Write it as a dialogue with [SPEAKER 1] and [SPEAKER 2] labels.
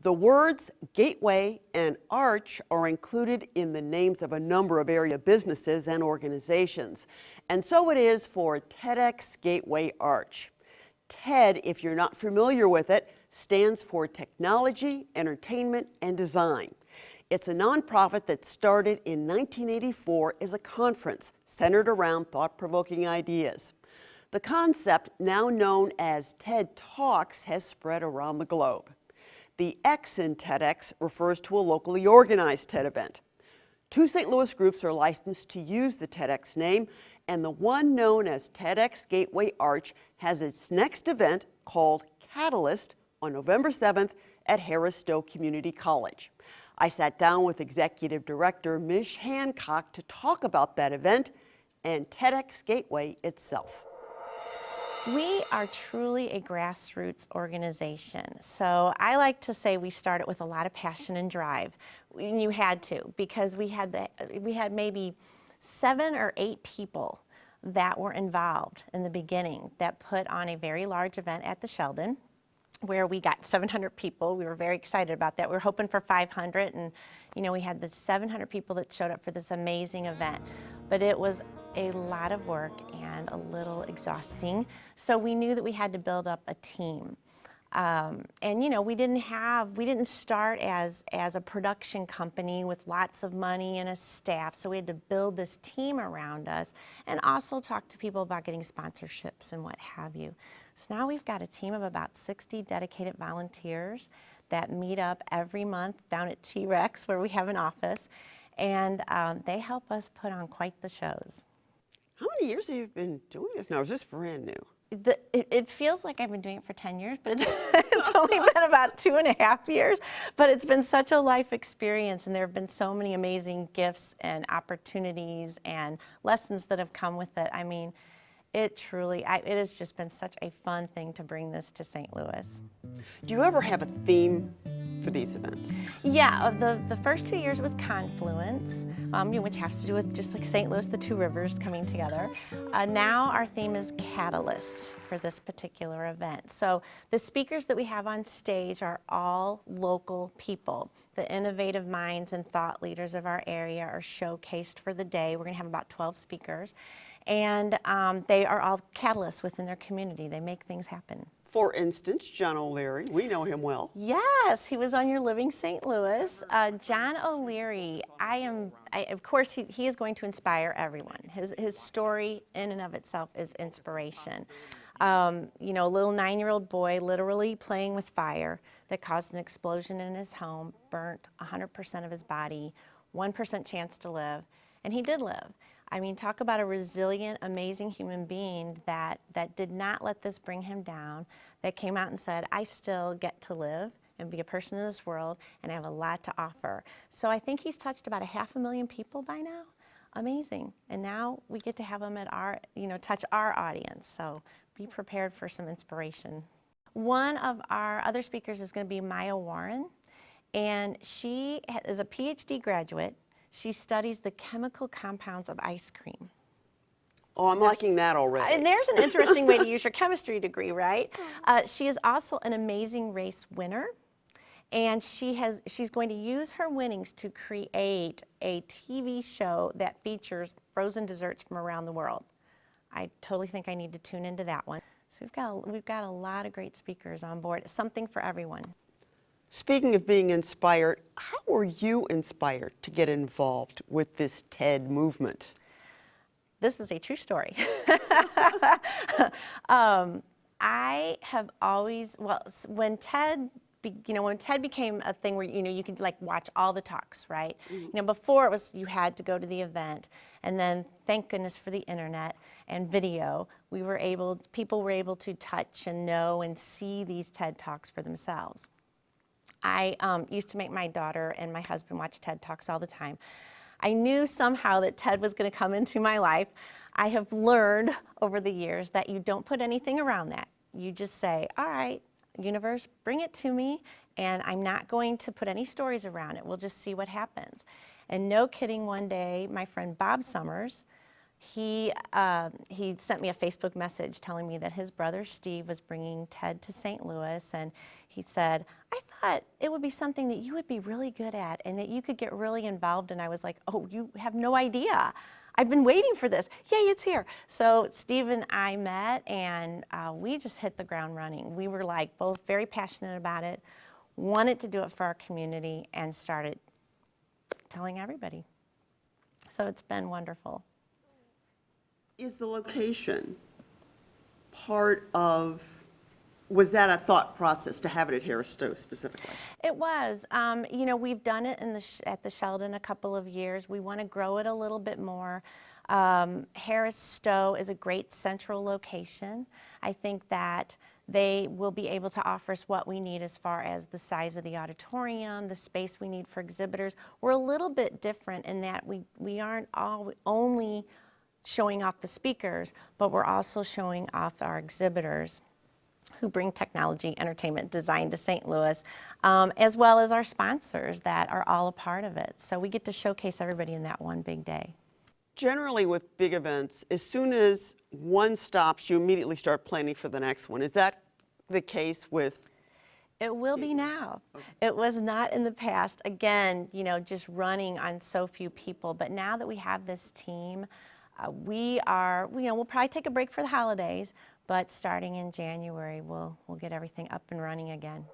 [SPEAKER 1] The words gateway and arch are included in the names of a number of area businesses and organizations. And so it is for TEDx Gateway Arch. TED, if you're not familiar with it, stands for Technology, Entertainment, and Design. It's a nonprofit that started in 1984 as a conference centered around thought-provoking ideas. The concept, now known as TED Talks, has spread around the globe. The X in TEDx refers to a locally organized TED event. 2 St. Louis groups are licensed to use the TEDx name, and the one known as TEDx Gateway Arch has its next event called Catalyst on November 7th at Harris-Stowe Community College. I sat down with Executive Director Mich Hancock to talk about that event and TEDx Gateway itself.
[SPEAKER 2] We are truly a grassroots organization. So I like to say we started with a lot of passion and drive. And you had to, because we had maybe 7 or 8 people that were involved in the beginning that put on a very large event at the Sheldon, where we got 700 people. We were very excited about that. We were hoping for 500, and we had the 700 people that showed up for this amazing event. But it was a lot of work and a little exhausting. So we knew that we had to build up a team. We didn't start as a production company with lots of money and a staff. So we had to build this team around us and also talk to people about getting sponsorships and what have you. So now we've got a team of about 60 dedicated volunteers that meet up every month down at T-Rex, where we have an office, and they help us put on quite the shows.
[SPEAKER 1] How many years have you been doing this now? Is this brand new?
[SPEAKER 2] It feels like I've been doing it for 10 years, but it's only been about 2.5 years. But it's been such a life experience, and there have been so many amazing gifts and opportunities and lessons that have come with it. I mean, it has just been such a fun thing to bring this to St. Louis.
[SPEAKER 1] Do you ever have a theme for these events?
[SPEAKER 2] Yeah, the first 2 years was Confluence, which has to do with just like St. Louis, the 2 rivers coming together. Now our theme is Catalyst for this particular event. So the speakers that we have on stage are all local people. The innovative minds and thought leaders of our area are showcased for the day. We're going to have about 12 speakers. And they are all catalysts within their community. They make things happen.
[SPEAKER 1] For instance, John O'Leary, we know him well.
[SPEAKER 2] Yes, he was on your Living St. Louis. John O'Leary, of course, he is going to inspire everyone. His story in and of itself is inspiration. A little 9-year-old boy literally playing with fire that caused an explosion in his home, burnt 100% of his body, 1% chance to live, and he did live. I mean, talk about a resilient, amazing human being that did not let this bring him down, that came out and said, I still get to live and be a person in this world, and I have a lot to offer. So I think he's touched about 500,000 people by now. Amazing. And now we get to have him at touch our audience. So be prepared for some inspiration. One of our other speakers is going to be Maya Warren, and she is a PhD graduate. She studies the chemical compounds of ice cream.
[SPEAKER 1] Oh, I'm liking that already.
[SPEAKER 2] And there's an interesting way to use your chemistry degree, right? She is also an amazing race winner, and she's going to use her winnings to create a TV show that features frozen desserts from around the world. I totally think I need to tune into that one. So we've got a lot of great speakers on board. Something for everyone.
[SPEAKER 1] Speaking of being inspired, how were you inspired to get involved with this TED movement?
[SPEAKER 2] This is a true story. I have always, when TED became a thing where you could watch all the talks, right? Mm-hmm. Before it was you had to go to the event, and then thank goodness for the internet and video, people were able to touch and know and see these TED Talks for themselves. I used to make my daughter and my husband watch TED Talks all the time. I knew somehow that TED was going to come into my life. I have learned over the years that you don't put anything around that. You just say, all right, universe, bring it to me, and I'm not going to put any stories around it. We'll just see what happens. And no kidding, one day, my friend Bob Summers, he sent me a Facebook message telling me that his brother Steve was bringing TED to St. Louis, and he said, I thought it would be something that you would be really good at and that you could get really involved in. I was like, oh, you have no idea. I've been waiting for this. Yay, it's here. So Steve and I met, and we just hit the ground running. We were like both very passionate about it, wanted to do it for our community, and started telling everybody. So it's been wonderful.
[SPEAKER 1] Is the location part of, was that a thought process to have it at Harris Stowe specifically?
[SPEAKER 2] It was. You know, we've done it in at the Sheldon a couple of years. We want to grow it a little bit more. Harris Stowe is a great central location. I think that they will be able to offer us what we need as far as the size of the auditorium, the space we need for exhibitors. We're a little bit different in that we aren't only showing off the speakers, but we're also showing off our exhibitors who bring technology, entertainment, design to St. Louis, as well as our sponsors that are all a part of it. So we get to showcase everybody in that one big day.
[SPEAKER 1] Generally with big events, as soon as one stops, you immediately start planning for the next one. Is that the case with?
[SPEAKER 2] It will be now. Okay. It was not in the past. Again, you know, just running on so few people. But now that we have this team, we'll probably take a break for the holidays, but starting in January, we'll get everything up and running again.